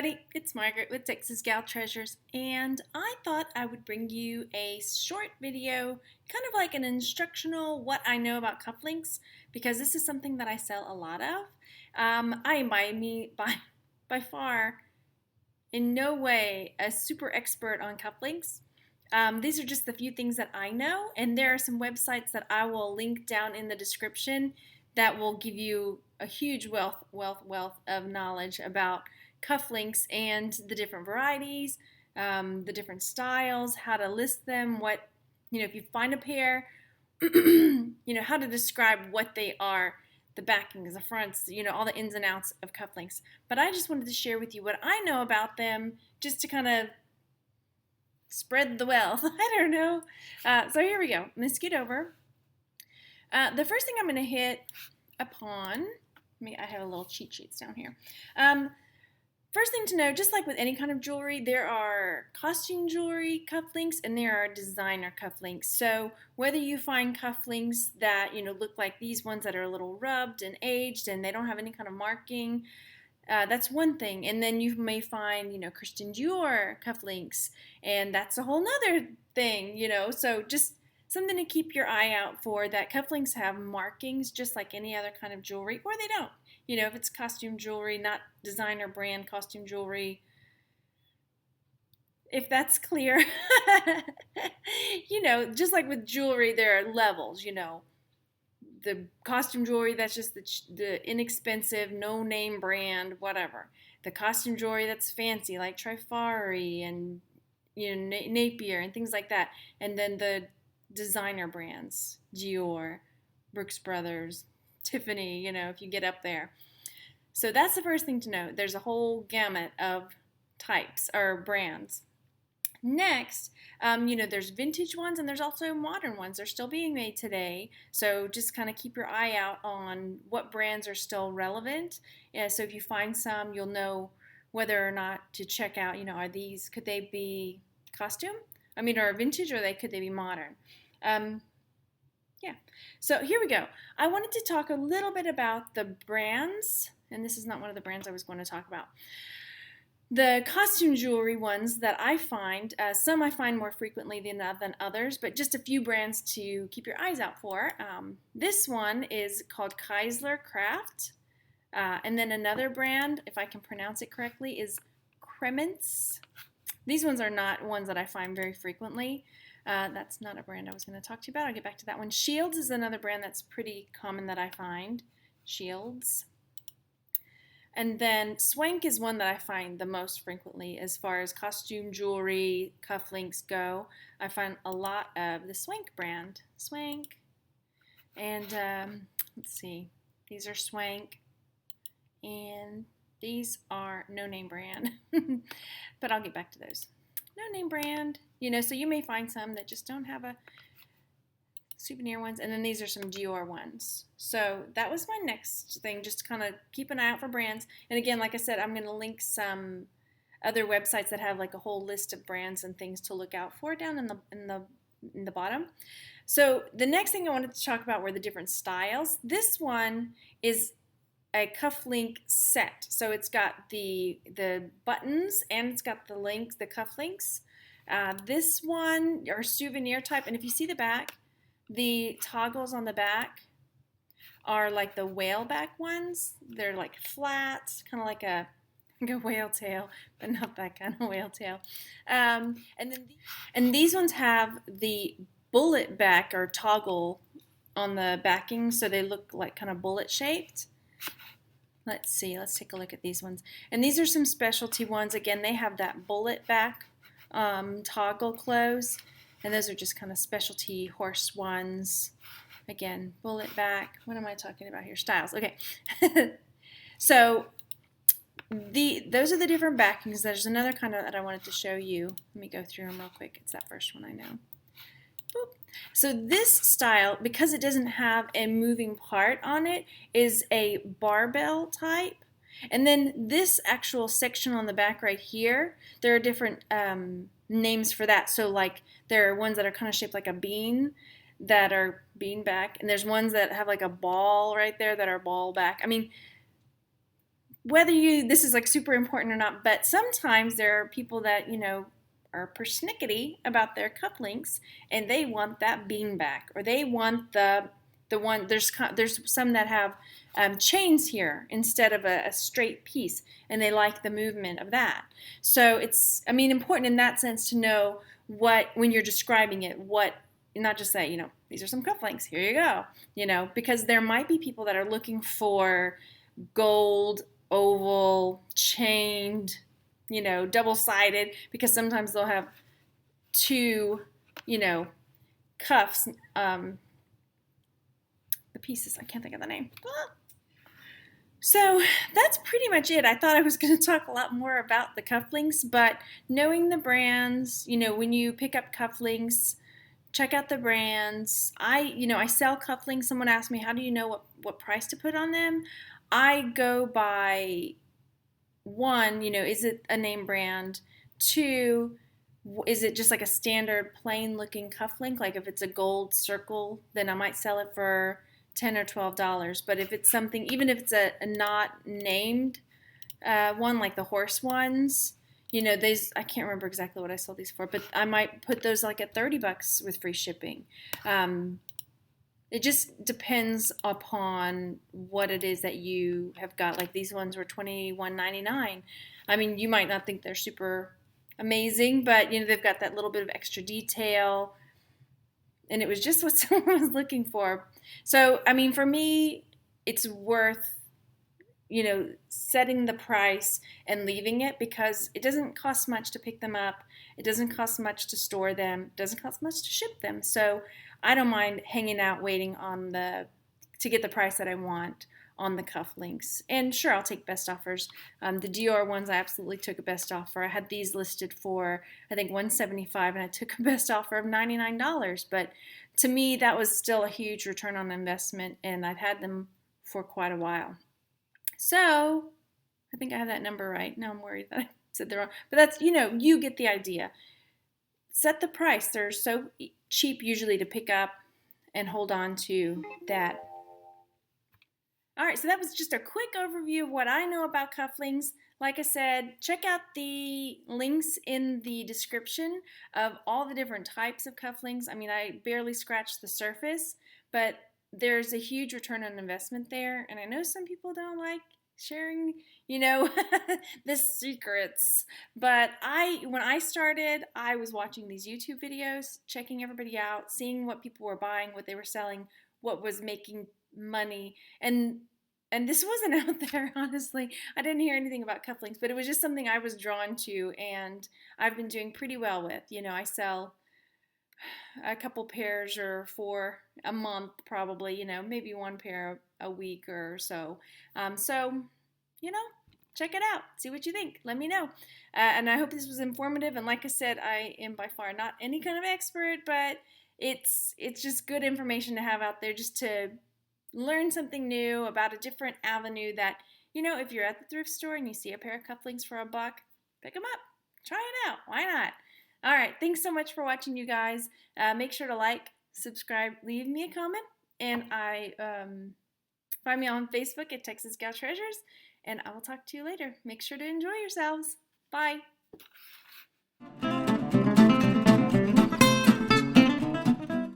everybody, it's Margaret with Texas Gal Treasures, and I thought I would bring you a short video, kind of like an instructional what I know about cufflinks, because this is something that I sell a lot of. I am by far in no way a super expert on cufflinks. These are just the few things that I know, and there are some websites that I will link down in the description that will give you a huge wealth of knowledge about cufflinks and the different varieties, the different styles, how to list them, if you find a pair, how to describe what they are, the backings, the fronts, all the ins and outs of cufflinks. But I just wanted to share with you what I know about them, just to kind of spread the wealth. I don't know. So here we go. Let's get over. The first thing I'm going to hit upon, I have a little cheat sheets down here. First thing to know, just like with any kind of jewelry, there are costume jewelry cufflinks and there are designer cufflinks. So whether you find cufflinks that look like these ones that are a little rubbed and aged and they don't have any kind of marking, that's one thing. And then you may find Christian Dior cufflinks, and that's a whole nother thing. So just something to keep your eye out for, that cufflinks have markings just like any other kind of jewelry, or they don't. If it's costume jewelry, not designer brand costume jewelry, if that's clear. Just like with jewelry, there are levels. The costume jewelry, that's just the inexpensive, no-name brand, whatever. The costume jewelry that's fancy, like Trifari and Napier and things like that. And then the designer brands, Dior, Brooks Brothers, Tiffany, if you get up there. So that's the first thing to know. There's a whole gamut of types or brands. Next, there's vintage ones and there's also modern ones. They're still being made today. So just kind of keep your eye out on what brands are still relevant. So if you find some, you'll know whether or not to check out, could they be costume? Or vintage, or could they be modern? Yeah. So here we go. I wanted to talk a little bit about the brands, and this is not one of the brands I was going to talk about. The costume jewelry ones that I find, some I find more frequently than others, but just a few brands to keep your eyes out for. This one is called Keisler Craft, and then another brand, if I can pronounce it correctly, is Kremens. These ones are not ones that I find very frequently. That's not a brand I was going to talk to you about. I'll get back to that one. Shields is another brand that's pretty common that I find. Shields. And then Swank is one that I find the most frequently as far as costume jewelry, cufflinks go. I find a lot of the Swank brand. Swank. And let's see. These are Swank. And these are no-name brand. But I'll get back to those. No-name brand. So you may find some that just don't have a souvenir ones, and then these are some Dior ones. So that was my next thing, just to kind of keep an eye out for brands. And again, like I said, I'm going to link some other websites that have like a whole list of brands and things to look out for down in the bottom. So the next thing I wanted to talk about were the different styles. This one is a cufflink set. So it's got the buttons and it's got the links, the cufflinks. This one are souvenir type, and if you see the back, the toggles on the back are like the whale back ones. They're like flat, kind of like a whale tail, but not that kind of whale tail. And these ones have the bullet back or toggle on the backing, so they look like kind of bullet shaped. Let's see, let's take a look at these ones. And these are some specialty ones. Again, they have that bullet back toggle close, and those are just kind of specialty horse ones. Again, bullet back. What am I talking about here? Styles. Okay. So those are the different backings. There's another kind of that I wanted to show you. Let me go through them real quick. It's that first one I know. Boop. So this style, because it doesn't have a moving part on it, is a barbell type. And then this actual section on the back right here, there are different names for that. So like there are ones that are kind of shaped like a bean that are bean back, and there's ones that have like a ball right there that are ball back. whether this is like super important or not, but sometimes there are people that, are persnickety about their cufflinks and they want that bean back, or they want the one, there's some that have chains here instead of a straight piece, and they like the movement of that. So it's, I mean, important in that sense to know what, when you're describing it, what, not just say, these are some cufflinks, here you go, because there might be people that are looking for gold, oval, chained, double-sided, because sometimes they'll have two, cuffs, the pieces, I can't think of the name. So that's pretty much it. I thought I was going to talk a lot more about the cufflinks, but knowing the brands, when you pick up cufflinks, check out the brands. I sell cufflinks. Someone asked me, how do you know what price to put on them? I go by, one, is it a name brand? Two, is it just like a standard plain looking cufflink? Like if it's a gold circle, then I might sell it for $10 or $12. But if it's something, even if it's a not named one, like the horse ones, these, I can't remember exactly what I sold these for, but I might put those like at $30 with free shipping. It just depends upon what it is that you have got. Like these ones were $21.99. I mean, you might not think they're super amazing, but they've got that little bit of extra detail, and it was just what someone was looking for. So, I mean, for me, it's worth, setting the price and leaving it, because it doesn't cost much to pick them up. It doesn't cost much to store them. It doesn't cost much to ship them. So I don't mind hanging out waiting to get the price that I want on the cufflinks. And sure, I'll take best offers. The Dior ones, I absolutely took a best offer. I had these listed for, I think, $175, and I took a best offer of $99. But to me, that was still a huge return on investment, and I've had them for quite a while. So I think I have that number right. Now I'm worried that I said the wrong. But that's, you get the idea. Set the price. They're so cheap usually to pick up, and hold on to that. All right, so that was just a quick overview of what I know about cufflinks. Like I said, check out the links in the description of all the different types of cufflinks. I mean, I barely scratched the surface, but there's a huge return on investment there. And I know some people don't like sharing, the secrets. But when I started, I was watching these YouTube videos, checking everybody out, seeing what people were buying, what they were selling, what was making money. And this wasn't out there, honestly. I didn't hear anything about cufflinks, but it was just something I was drawn to, and I've been doing pretty well with. I sell a couple pairs or four a month, probably, maybe one pair a week or so. So, check it out. See what you think. Let me know. And I hope this was informative. And like I said, I am by far not any kind of expert, but it's just good information to have out there, just to learn something new about a different avenue that, if you're at the thrift store and you see a pair of cufflinks for $1, pick them up. Try it out. Why not? All right. Thanks so much for watching, you guys. Make sure to like, subscribe, leave me a comment, and find me on Facebook at Texas Gal Treasures, and I will talk to you later. Make sure to enjoy yourselves. Bye.